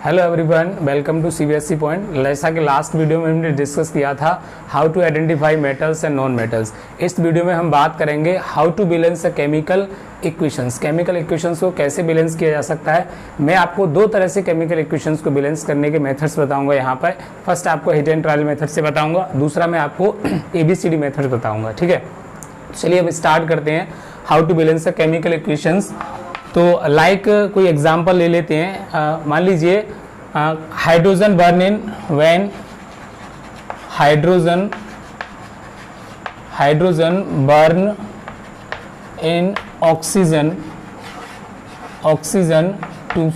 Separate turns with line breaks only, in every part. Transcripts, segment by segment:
Hello everyone, welcome to CBSE point. जैसा कि last video में हमने डिस्कस किया था how to identify metals and non metals, इस वीडियो में हम बात करेंगे how to balance a chemical equations. Chemical equations को कैसे बैलेंस किया जा सकता है। मैं आपको दो तरह से केमिकल इक्वेशंस को बैलेंस करने के मेथड्स बताऊंगा यहाँ पर। फर्स्ट आपको हिट एंड ट्रायल मेथड से बताऊंगा, दूसरा मैं आपको ABCD मेथड बताऊंगा। ठीक है, चलिए अब स्टार्ट करते हैं how to balance a chemical equations. तो लाइक कोई एग्जांपल ले लेते हैं। मान लीजिए hydrogen burn in when hydrogen burn in oxygen to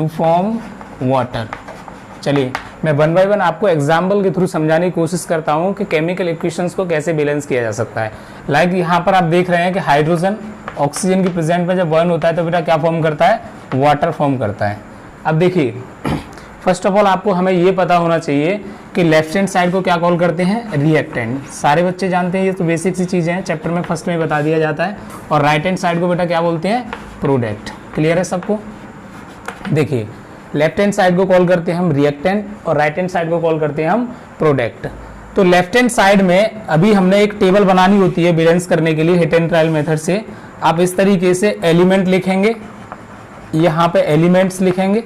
form water. चलिए मैं वन बाय वन आपको एग्जाम्पल के थ्रू समझाने की कोशिश करता हूँ कि केमिकल इक्वेशंस को कैसे बैलेंस किया जा सकता है। लाइक यहाँ पर आप देख रहे हैं कि हाइड्रोजन ऑक्सीजन की प्रेजेंट में जब बर्न होता है तो बेटा क्या फॉर्म करता है, वाटर फॉर्म करता है। अब देखिए फर्स्ट ऑफ ऑल आपको हमें ये पता होना चाहिए कि लेफ्ट हैंड साइड को क्या कॉल करते हैं, रिएक्टेंट। सारे बच्चे जानते हैं, ये तो बेसिक सी चीज़ें हैं, चैप्टर में फर्स्ट में बता दिया जाता है। और राइट हैंड साइड को बेटा क्या बोलते हैं, प्रोडक्ट। क्लियर है सबको। देखिए लेफ्ट हैंड साइड को कॉल करते हैं हम रिएक्टेंट और राइट हैंड साइड को कॉल करते हैं हम प्रोडक्ट। तो लेफ्ट हैंड साइड में अभी हमने एक टेबल बनानी होती है बैलेंस करने के लिए हिट एंड ट्रायल मेथड से। आप इस तरीके से एलिमेंट लिखेंगे, यहाँ पे एलिमेंट्स लिखेंगे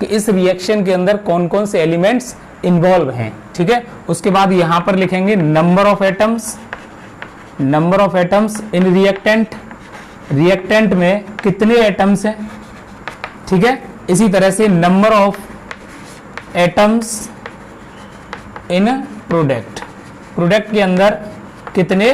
कि इस रिएक्शन के अंदर कौन कौन से एलिमेंट्स इन्वॉल्व हैं। ठीक है, उसके बाद यहाँ पर लिखेंगे number of atoms in reactant में कितने एटम्स हैं। ठीक है, इसी तरह से number of atoms in product के अंदर कितने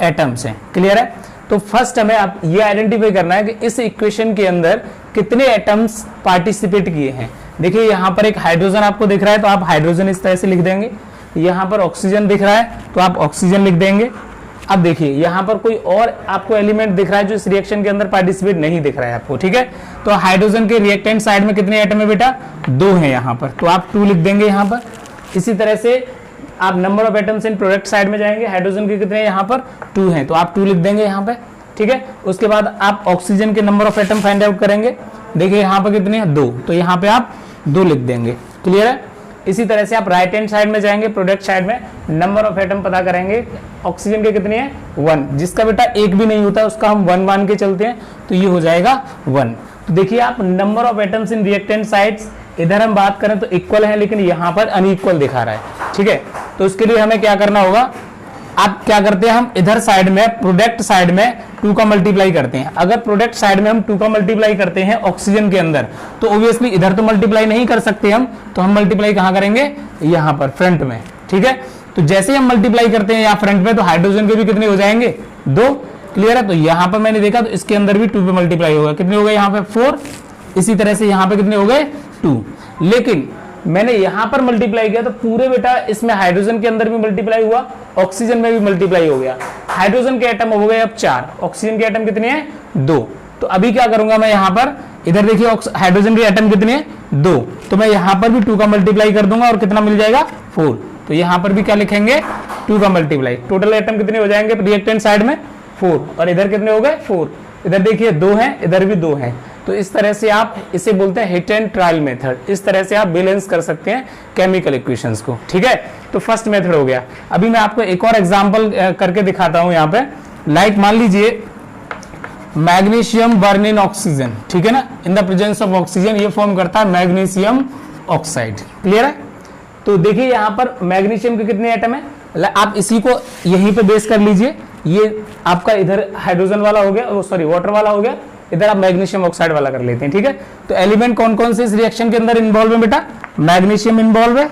एटम्स हैं। क्लियर है। तो फर्स्ट हमें आप ये आइडेंटिफाई करना है कि इस इक्वेशन के अंदर कितने एटम्स पार्टिसिपेट किए हैं। देखिए यहाँ पर एक हाइड्रोजन आपको दिख रहा है तो आप हाइड्रोजन इस तरह से लिख देंगे। यहाँ पर ऑक्सीजन दिख रहा है तो आप ऑक्सीजन लिख देंगे। अब देखिए यहाँ पर कोई और आपको एलिमेंट दिख रहा है जो इस रिएक्शन के अंदर पार्टिसिपेट नहीं दिख रहा है आपको। ठीक है, तो हाइड्रोजन के रिएक्टेंट साइड में कितने एटम है बेटा, 2 है यहाँ पर, तो आप 2 लिख देंगे यहाँ पर। इसी तरह से आप number of atoms in product side में जाएंगे, हाइड्रोजन के कितने यहाँ पर 2 हैं तो आप 2 लिख देंगे यहाँ पे। ठीक है, उसके बाद आप ऑक्सीजन के number of atom find out करेंगे। देखिए यहाँ पर कितने हैं, 2, तो यहाँ पे आप 2 लिख देंगे। क्लियर है। इसी तरह से आप राइट हैंड साइड में जाएंगे, प्रोडक्ट साइड में नंबर ऑफ एटम पता करेंगे। ऑक्सीजन के कितने हैं, 1, जिसका बेटा एक भी नहीं होता उसका हम 1 मान के चलते हैं तो ये हो जाएगा 1। तो देखिए आप number of atoms in reactant sides, इधर हम बात करें तो इक्वल है लेकिन यहाँ पर अनइक्वल दिखा रहा है। ठीक है, तो उसके लिए हमें क्या करना होगा, आप क्या करते हैं, हम इधर साइड में प्रोडक्ट साइड में 2 का मल्टीप्लाई करते हैं। अगर प्रोडक्ट साइड में हम 2 का मल्टीप्लाई करते हैं ऑक्सीजन के अंदर तो ऑब्वियसली इधर तो मल्टीप्लाई नहीं कर सकते हम, तो हम मल्टीप्लाई कहाँ करेंगे, यहाँ पर फ्रंट में। ठीक है, तो जैसे ही हम मल्टीप्लाई करते हैं यहाँ फ्रंट में तो हाइड्रोजन के भी कितने हो जाएंगे, 2। क्लियर है। तो यहाँ पर मैंने देखा तो इसके अंदर भी 2 पे मल्टीप्लाई होगा, कितने हो गए यहाँ पे 4। इसी तरह से यहाँ पे कितने हो गए 2। लेकिन मैंने यहां पर मल्टीप्लाई किया तो पूरे बेटा इसमें हाइड्रोजन के अंदर भी मल्टीप्लाई हुआ, ऑक्सीजन में भी मल्टीप्लाई हो गया। हाइड्रोजन के एटम हो गए अब 4, ऑक्सीजन के एटम कितने हैं, 2। तो अभी क्या करूंगा मैं यहाँ पर, इधर देखिए हाइड्रोजन के एटम कितने हैं, 2, तो मैं यहाँ पर भी 2 का मल्टीप्लाई कर दूंगा और कितना मिल जाएगा 4। तो यहाँ पर भी क्या लिखेंगे, 2 का मल्टीप्लाई। टोटल एटम कितने हो जाएंगे रिएक्टेंट साइड में, 4, और इधर कितने हो गए 4। इधर देखिए 2 है, इधर भी 2 है। तो इस तरह से आप इसे बोलते हैं हिट एंड ट्रायल मेथड। इस तरह से आप बैलेंस कर सकते हैं केमिकल इक्वेशंस को। ठीक है, तो फर्स्ट मेथड हो गया। अभी मैं आपको एक और एग्जांपल करके दिखाता हूं यहाँ पे। लाइक मान लीजिए मैग्नीशियम बर्न इन ऑक्सीजन। ठीक है ना, in the presence of oxygen ये फॉर्म करता है मैग्नीशियम ऑक्साइड। क्लियर है। तो देखिए यहाँ पर मैग्नीशियम के कितने एटम है, आप इसी को यहीं पे बेस कर लीजिए। ये आपका इधर हाइड्रोजन वाला हो गया, सॉरी वाटर वाला हो गया, इधर आप मैग्नीशियम ऑक्साइड वाला कर लेते हैं। ठीक है, तो एलिमेंट कौन कौन से इस रिएक्शन के अंदर इन्वॉल्व है बेटा, मैग्नीशियम इन्वॉल्व है।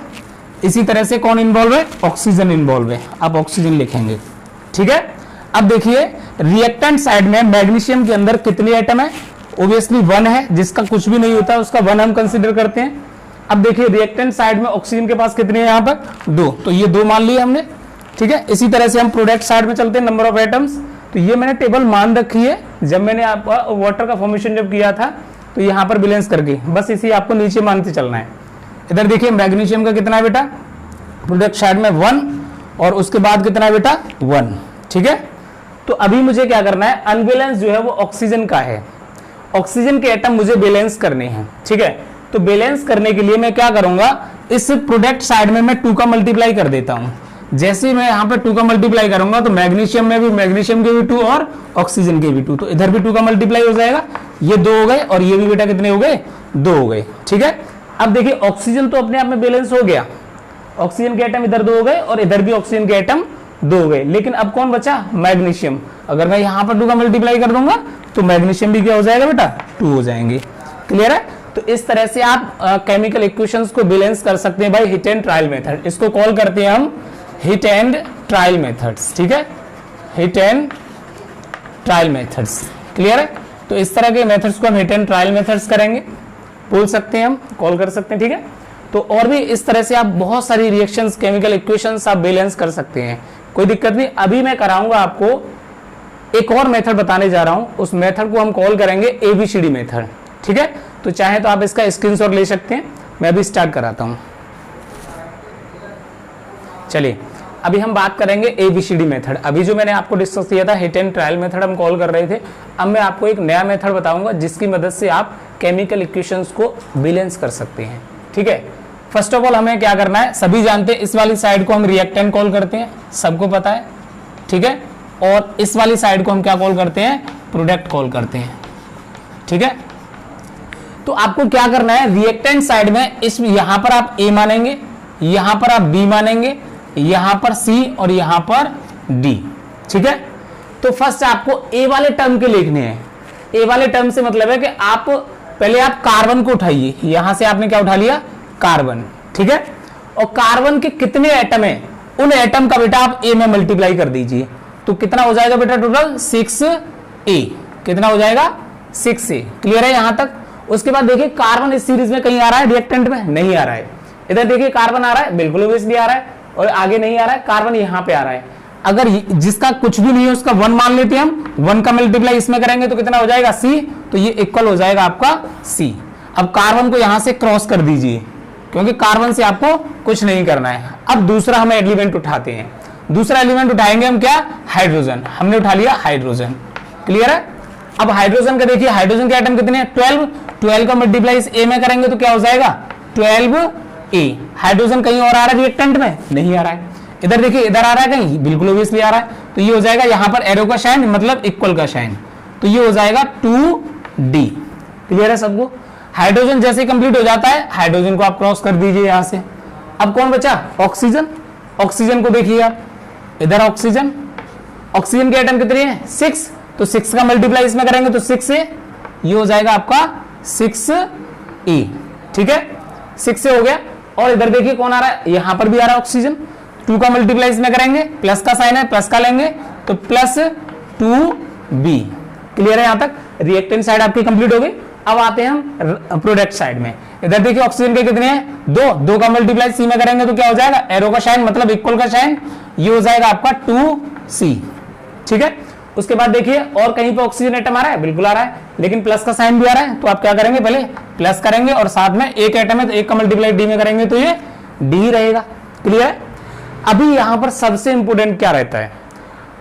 इसी तरह से कौन इन्वॉल्व है, ऑक्सीजन इन्वॉल्व है, आप ऑक्सीजन लिखेंगे। ठीक है, अब देखिए रिएक्टेंट साइड में मैग्नीशियम के अंदर कितने एटम है, ऑब्वियसली 1 है, जिसका कुछ भी नहीं होता उसका 1 हम कंसिडर करते हैं। अब देखिए रिएक्टेंट साइड में ऑक्सीजन के पास कितने हैं यहाँ पर, 2, तो ये 2 मान लिए हमने। ठीक है, इसी तरह से हम प्रोडक्ट साइड में चलते हैं, नंबर ऑफ एटम्स। तो ये मैंने टेबल मान रखी है जब मैंने आपका वाटर का फॉर्मेशन जब किया था तो यहाँ पर बैलेंस करके, बस इसी आपको नीचे मानते चलना है। इधर देखिए मैग्नीशियम का कितना है बेटा, प्रोडक्ट साइड में 1, और उसके बाद कितना है बेटा 1। ठीक है, तो अभी मुझे क्या करना है, अनबैलेंस जो है वो ऑक्सीजन का है ऑक्सीजन के एटम मुझे बैलेंस करने हैं, ठीक है। तो बैलेंस करने के लिए मैं क्या करूंगा, इस प्रोडक्ट साइड में मैं 2 का मल्टीप्लाई कर देता हूं। जैसे मैं यहाँ पे 2 का मल्टीप्लाई करूंगा तो मैग्नीशियम में भी, मैग्नीशियम के भी 2 और ऑक्सीजन के भी 2, तो इधर भी 2 का मल्टीप्लाई हो जाएगा। ये 2 हो गए और ये भी बेटा कितने हो गए, 2 हो गए, ठीक है। अब देखिए ऑक्सीजन तो अपने आप में बैलेंस हो गया, ऑक्सीजन के एटम इधर 2 हो गए और इधर भी ऑक्सीजन के एटम 2 हो गए, लेकिन अब कौन बचा, मैग्नीशियम। अगर मैं यहाँ पर 2 का मल्टीप्लाई कर दूंगा तो मैग्नीशियम भी क्या हो जाएगा बेटा, 2 हो जाएंगे। क्लियर है। तो इस तरह से आप केमिकल इक्वेशंस को बैलेंस कर सकते हैं by hit and trial method. इसको कॉल करते हैं हम हिट एंड ट्रायल मेथड्स, ठीक है, hit and trial methods. Clear है। तो इस तरह के मेथड्स को हम हिट एंड ट्रायल मेथड्स करेंगे, बोल सकते हैं हम, कॉल कर सकते हैं, ठीक है। तो और भी इस तरह से आप बहुत सारी रिएक्शंस, केमिकल इक्वेशंस आप बैलेंस कर सकते हैं, कोई दिक्कत नहीं। अभी मैं कराऊंगा आपको एक और मेथड बताने जा रहा हूं, उस मेथड को हम कॉल करेंगे ABCD मेथड, ठीक है। तो चाहे तो आप इसका स्क्रीनशॉट ले सकते हैं, मैं अभी स्टार्ट कराता हूं। चलिए अभी हम बात करेंगे ABCD मेथड। अभी जो मैंने आपको डिस्कस किया था हिट एंड ट्रायल मेथड हम कॉल कर रहे थे, अब मैं आपको एक नया मेथड बताऊंगा जिसकी मदद से आप केमिकल इक्वेशंस को बैलेंस कर सकते हैं, ठीक है। फर्स्ट ऑफ ऑल हमें क्या करना है, सभी जानते हैं इस वाली साइड को हम रिएक्टेंट कॉल करते हैं, सबको पता है, ठीक है। और इस वाली साइड को हम क्या कॉल करते हैं, प्रोडक्ट कॉल करते हैं, ठीक है। तो आपको क्या करना है, रिएक्टेंट साइड में इस यहां पर आप A मानेंगे, यहां पर आप B मानेंगे, यहां पर C और यहां पर D, ठीक है। तो फर्स्ट आपको A वाले टर्म के लिखने हैं। A वाले टर्म से मतलब है कि आप पहले आप कार्बन को उठाइए, यहां से आपने क्या उठा लिया, कार्बन, ठीक है। और कार्बन के कितने एटम है, उन एटम का बेटा आप A में मल्टीप्लाई कर दीजिए, तो कितना हो जाएगा बेटा टोटल 6A, कितना हो जाएगा 6A। क्लियर है यहां तक। उसके बाद देखिए कार्बन इस सीरीज में कहीं आ रहा है, रिएक्टेंट में नहीं आ रहा है। इधर देखिए कार्बन आ रहा है, बिल्कुल ऑब्वियसली आ रहा है, और आगे नहीं आ रहा है, कार्बन यहां पे आ रहा है। अगर जिसका कुछ भी नहीं है उसका 1 मान लेते हैं हम, 1 का मल्टीप्लाई इसमें करेंगे तो कितना हो जाएगा C, तो ये इक्वल हो जाएगा आपका C। अब कार्बन को यहां से क्रॉस कर दीजिए, क्योंकि कार्बन से आपको कुछ नहीं करना है। अब दूसरा हम एलिमेंट उठाते हैं, दूसरा एलिमेंट उठाएंगे हम क्या, हाइड्रोजन। हमने उठा लिया हाइड्रोजन। क्लियर है। अब हाइड्रोजन का देखिए, हाइड्रोजन के एटम कितने हैं, 12 का मल्टीप्लाई इस A में करेंगे तो क्या हो जाएगा 12A। हाइड्रोजन कहीं और आ रहा है रिएक्टेंट में, नहीं आ रहा है। इधर देखिए, इधर आ रहा है कहीं, बिल्कुल ऑब्वियसली आ रहा है, तो ये हो जाएगा यहाँ पर एरो का साइन मतलब इक्वल का साइन, तो ये हो जाएगा 2D। क्लियर है सबको। हाइड्रोजन जैसे कंप्लीट हो जाता है, हाइड्रोजन को आप क्रॉस कर दीजिए यहां से। अब कौन बचा, ऑक्सीजन। ऑक्सीजन को देखिए आप, इधर ऑक्सीजन, ऑक्सीजन के एटम कितने हैं 6, तो 6 का मल्टीप्लाई इसमें करेंगे तो 6A, ये हो जाएगा आपका 6A, ठीक है, 6A हो गया। और इधर देखिए कौन आ रहा है, यहां पर भी आ रहा है ऑक्सीजन, 2 का मल्टीप्लाई इसमें करेंगे, प्लस का साइन है, प्लस का लेंगे तो प्लस 2B। क्लियर है यहां तक। रिएक्टेंट साइड आपकी कंप्लीट हो गई। अब आते हैं हम प्रोडक्ट साइड में। इधर देखिए ऑक्सीजन के कितने हैं 2 का मल्टीप्लाई C में करेंगे तो क्या हो जाएगा, एरो का साइन मतलब इक्वल का साइन, ये हो जाएगा आपका 2C, ठीक है। उसके बाद देखिए और कहीं पे ऑक्सीजन एटम आ रहा है, बिल्कुल आ रहा है, लेकिन प्लस का साइन भी आ रहा है, तो आप क्या करेंगे, पहले प्लस करेंगे और साथ में एक एटम है तो 1 का मल्टीप्लाई D में करेंगे तो ये D रहेगा। क्लियर है। अभी यहां पर सबसे इंपोर्टेंट क्या रहता है,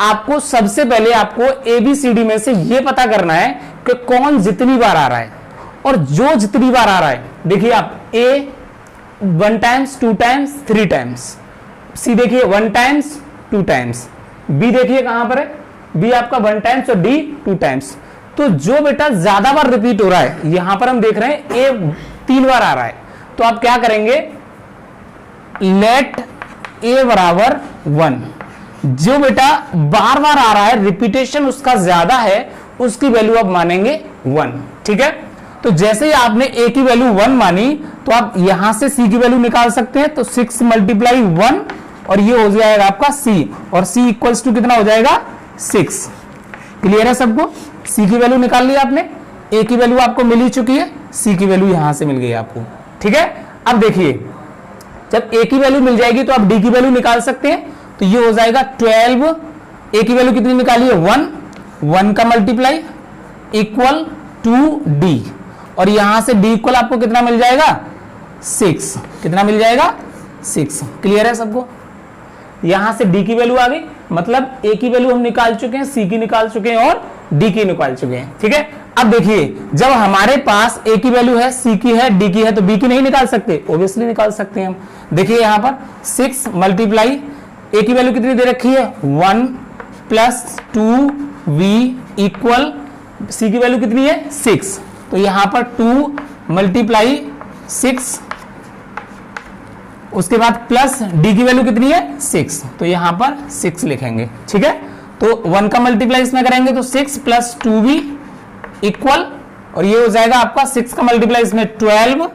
आपको सबसे पहले आपको ABCD में से ये पता करना है कि कौन जितनी बार आ रहा है, और जो जितनी बार आ रहा है देखिए आप A 1 times 2 times 3 times, C देखिए 1 टाइम्स 2 टाइम्स, B देखिए कहां पर है, B आपका 1 टाइम्स और D 2 टाइम्स। तो जो बेटा ज्यादा बार रिपीट हो रहा है, यहां पर हम देख रहे हैं A 3 बार आ रहा है, तो आप क्या करेंगे, लेट A बराबर 1। जो बेटा बार बार आ रहा है, रिपीटेशन उसका ज्यादा है, उसकी वैल्यू आप मानेंगे 1, ठीक है। तो जैसे ही आपने A की वैल्यू 1 मानी तो आप यहां से C की वैल्यू निकाल सकते हैं, तो 6 मल्टीप्लाई 1 और ये हो जाएगा आपका C, और C इक्वल्स टू कितना हो जाएगा 6। क्लियर है सबको। C की वैल्यू निकाल ली आपने, A की वैल्यू आपको मिल ही चुकी है, C की वैल्यू यहां से मिल गई आपको, ठीक है। अब देखिए जब A की वैल्यू मिल जाएगी तो आप D की वैल्यू निकाल सकते हैं, तो ये हो जाएगा 12, A की वैल्यू कितनी निकाली है 1 का मल्टीप्लाई इक्वल 2D, और यहां से D इक्वल आपको कितना मिल जाएगा 6, कितना मिल जाएगा 6। क्लियर है सबको। यहां से D की वैल्यू आ गई, मतलब A की वैल्यू हम निकाल चुके हैं, C की निकाल चुके हैं और D की निकाल चुके हैं, ठीक है। अब देखिए जब हमारे पास ए की वैल्यू है, सी की है, डी की है, तो बी की नहीं निकाल सकते? ऑब्वियसली निकाल सकते हैं हम। देखिए यहां पर 6 मल्टीप्लाई ए की वैल्यू कितनी दे रखी है 1 प्लस 2v इक्वल सी की वैल्यू कितनी है 6, तो यहां पर 2 मल्टीप्लाई 6, उसके बाद प्लस डी की वैल्यू कितनी है 6, तो यहां पर 6 लिखेंगे। ठीक है, तो 1 का मल्टीप्लाई इसमें करेंगे तो 6 प्लस 2v इक्वल, और ये हो जाएगा आपका 6 का मल्टीप्लाई इसमें 12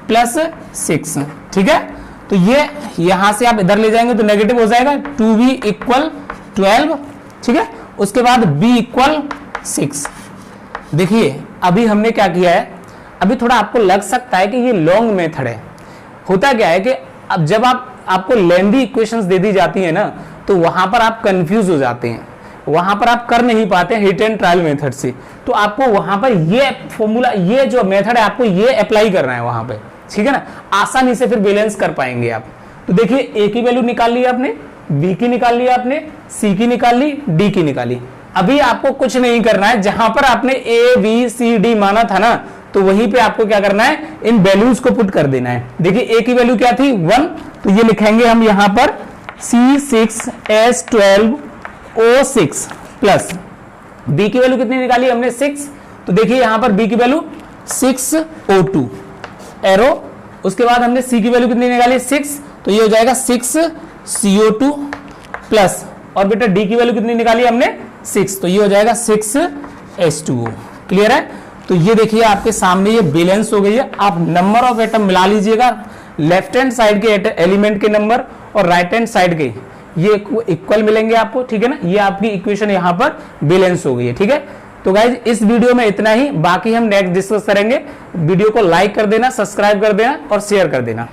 प्लस 6। ठीक है, तो ये यहां से आप इधर ले जाएंगे तो नेगेटिव हो जाएगा, 2v इक्वल 12। ठीक है, उसके बाद b इक्वल 6। देखिए अभी हमने क्या किया है, अभी थोड़ा आपको लग सकता है कि ये लॉन्ग मेथड है। होता क्या है कि अब जब आपको लेंदी इक्वेशंस दे दी जाती है ना, तो वहां पर आप कंफ्यूज हो जाते हैं, वहां पर आप कर नहीं पाते हिट एंड ट्रायल मेथड से। तो आपको वहां पर ये फॉर्मूला, ये जो मेथड है आपको ये अप्लाई करना है वहां पे। ठीक है ना, आसानी से फिर बैलेंस कर पाएंगे आप। तो देखिए ए की वैल्यू निकाल ली आपने, बी की निकाल ली आपने, सी की निकाल ली, डी की निकाली। अभी आपको कुछ नहीं करना है, जहां पर आपने ए बी सी डी माना था ना, तो वहीं पे आपको क्या करना है, इन वैल्यूज को पुट कर देना है। देखिए ए की वैल्यू क्या थी 1, तो ये लिखेंगे हम यहां पर C6H12O6 प्लस बी की वैल्यू कितनी निकाली हमने 6, तो देखिए यहां पर बी की वैल्यू 6O2 एरो, उसके बाद हमने सी की वैल्यू कितनी निकाली 6, तो ये हो जाएगा 6CO2 प्लस, और बेटा डी की वैल्यू कितनी निकाली हमने 6, तो ये हो जाएगा 6H2O। क्लियर है, तो ये देखिए आपके सामने ये बैलेंस हो गई है। आप नंबर ऑफ एटम मिला लीजिएगा, लेफ्ट हैंड साइड के एलिमेंट के नंबर और राइट हैंड साइड के ये इक्वल मिलेंगे आपको। ठीक है ना, ये आपकी इक्वेशन यहां पर बैलेंस हो गई है। ठीक है, तो गाइज इस वीडियो में इतना ही, बाकी हम नेक्स्ट डिस्कस करेंगे। वीडियो को लाइक कर देना, सब्सक्राइब कर देना और शेयर कर देना।